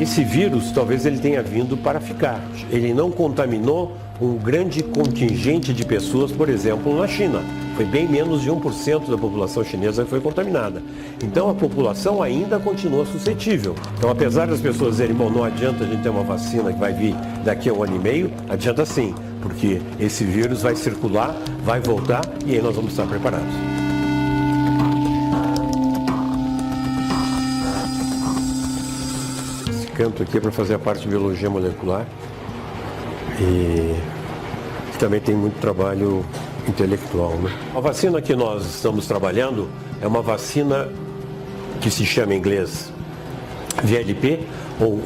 Esse vírus, talvez ele tenha vindo para ficar. Ele não contaminou um grande contingente de pessoas, por exemplo, na China. Foi bem menos de 1% da população chinesa que foi contaminada. Então a população ainda continua suscetível. Então, apesar das pessoas dizerem, bom, não adianta a gente ter uma vacina que vai vir daqui a 1 ano e meio, adianta sim, porque esse vírus vai circular, vai voltar e aí nós vamos estar preparados. Esse canto aqui é para fazer a parte de biologia molecular e também tem muito trabalho intelectual, né? A vacina que nós estamos trabalhando é uma vacina que se chama em inglês VLP, ou,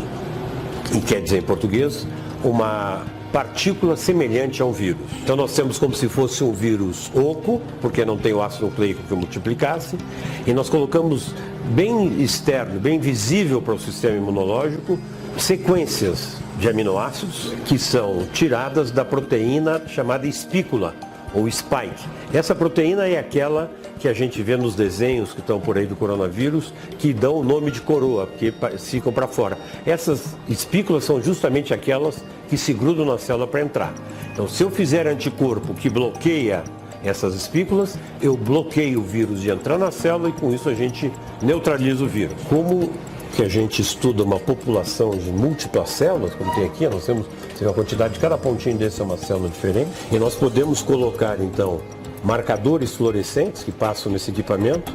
que quer dizer em português, uma partícula semelhante a um vírus. Então nós temos como se fosse um vírus oco, porque não tem o ácido nucleico que multiplicasse, e nós colocamos bem externo, bem visível para o sistema imunológico, sequências de aminoácidos que são tiradas da proteína chamada espícula, ou spike. Essa proteína é aquela que a gente vê nos desenhos que estão por aí do coronavírus, que dão o nome de coroa, porque ficam para fora. Essas espículas são justamente aquelas que se grudam na célula para entrar. Então, se eu fizer anticorpo que bloqueia essas espículas, eu bloqueio o vírus de entrar na célula e com isso a gente neutraliza o vírus. Como que a gente estuda uma população de múltiplas células, como tem aqui, nós temos uma quantidade de cada pontinho desse é uma célula diferente, e nós podemos colocar então marcadores fluorescentes que passam nesse equipamento.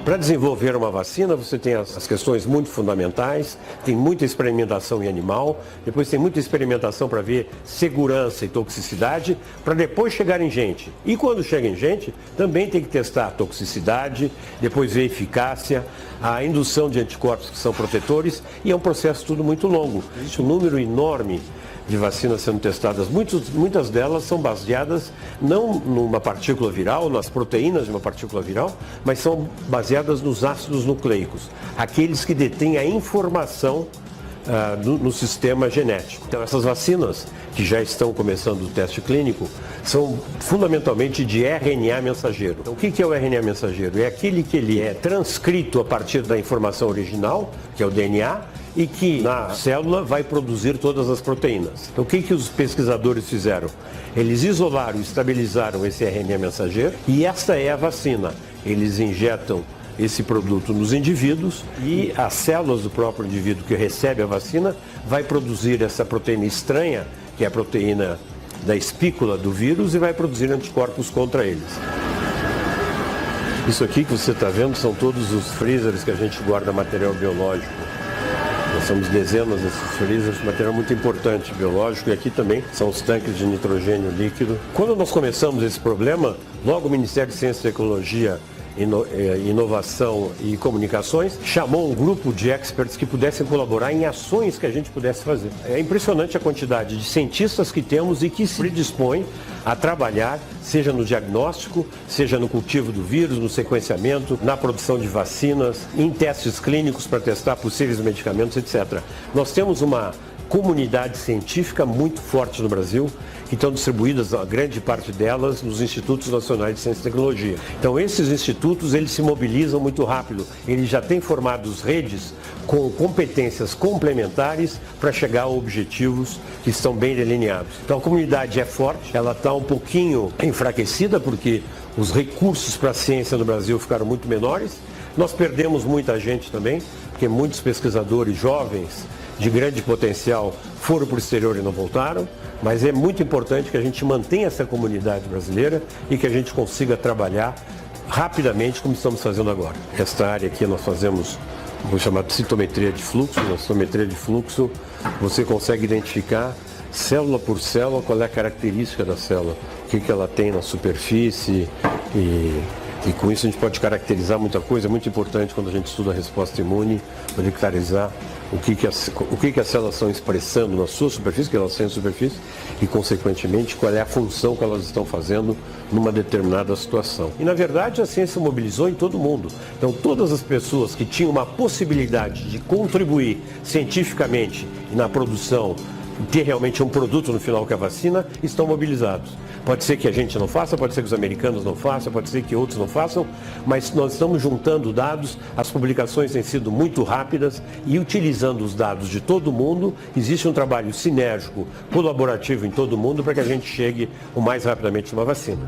Para desenvolver uma vacina, você tem as questões muito fundamentais, tem muita experimentação em animal, depois tem muita experimentação para ver segurança e toxicidade, para depois chegar em gente. E quando chega em gente, também tem que testar a toxicidade, depois ver a eficácia, a indução de anticorpos que são protetores, e é um processo tudo muito longo. Existe um número enorme de vacinas sendo testadas, muitas delas são baseadas não numa partícula viral, nas proteínas de uma partícula viral, mas são baseadas nos ácidos nucleicos, aqueles que detêm a informação no sistema genético. Então essas vacinas que já estão começando o teste clínico são fundamentalmente de RNA mensageiro. Então, o que é o RNA mensageiro? É aquele que ele é transcrito a partir da informação original, que é o DNA, e que na célula vai produzir todas as proteínas. Então o que os pesquisadores fizeram? Eles isolaram e estabilizaram esse RNA mensageiro e essa é a vacina. Eles injetam esse produto nos indivíduos e as células do próprio indivíduo que recebe a vacina vai produzir essa proteína estranha, que é a proteína da espícula do vírus, e vai produzir anticorpos contra eles. Isso aqui que você está vendo são todos os freezers que a gente guarda material biológico. Nós temos dezenas desses freezers, material muito importante biológico, e aqui também são os tanques de nitrogênio líquido. Quando nós começamos esse problema, logo o Ministério de Ciência e Tecnologia, Inovação e Comunicações chamou um grupo de experts que pudessem colaborar em ações que a gente pudesse fazer. É impressionante a quantidade de cientistas que temos e que se predispõem a trabalhar, seja no diagnóstico, seja no cultivo do vírus, no sequenciamento, na produção de vacinas, em testes clínicos para testar possíveis medicamentos, etc. Nós temos uma comunidade científica muito forte no Brasil, que estão distribuídas, a grande parte delas, nos Institutos Nacionais de Ciência e Tecnologia. Então, esses institutos, eles se mobilizam muito rápido. Eles já têm formados redes com competências complementares para chegar a objetivos que estão bem delineados. Então, a comunidade é forte, ela está um pouquinho enfraquecida, porque os recursos para a ciência no Brasil ficaram muito menores. Nós perdemos muita gente também, porque muitos pesquisadores jovens, de grande potencial, foram para o exterior e não voltaram, mas é muito importante que a gente mantenha essa comunidade brasileira e que a gente consiga trabalhar rapidamente como estamos fazendo agora. Esta área aqui nós fazemos, vou chamar de citometria de fluxo. Na citometria de fluxo você consegue identificar célula por célula qual é a característica da célula, o que ela tem na superfície e com isso a gente pode caracterizar muita coisa. É muito importante quando a gente estuda a resposta imune, poder caracterizar o que as células estão expressando na sua superfície, que elas têm superfície, e consequentemente qual é a função que elas estão fazendo numa determinada situação. E na verdade a ciência mobilizou em todo mundo. Então todas as pessoas que tinham uma possibilidade de contribuir cientificamente na produção ter realmente um produto no final que é a vacina, estão mobilizados. Pode ser que a gente não faça, pode ser que os americanos não façam, pode ser que outros não façam, mas nós estamos juntando dados, as publicações têm sido muito rápidas e utilizando os dados de todo mundo, existe um trabalho sinérgico, colaborativo em todo mundo para que a gente chegue o mais rapidamente numa vacina.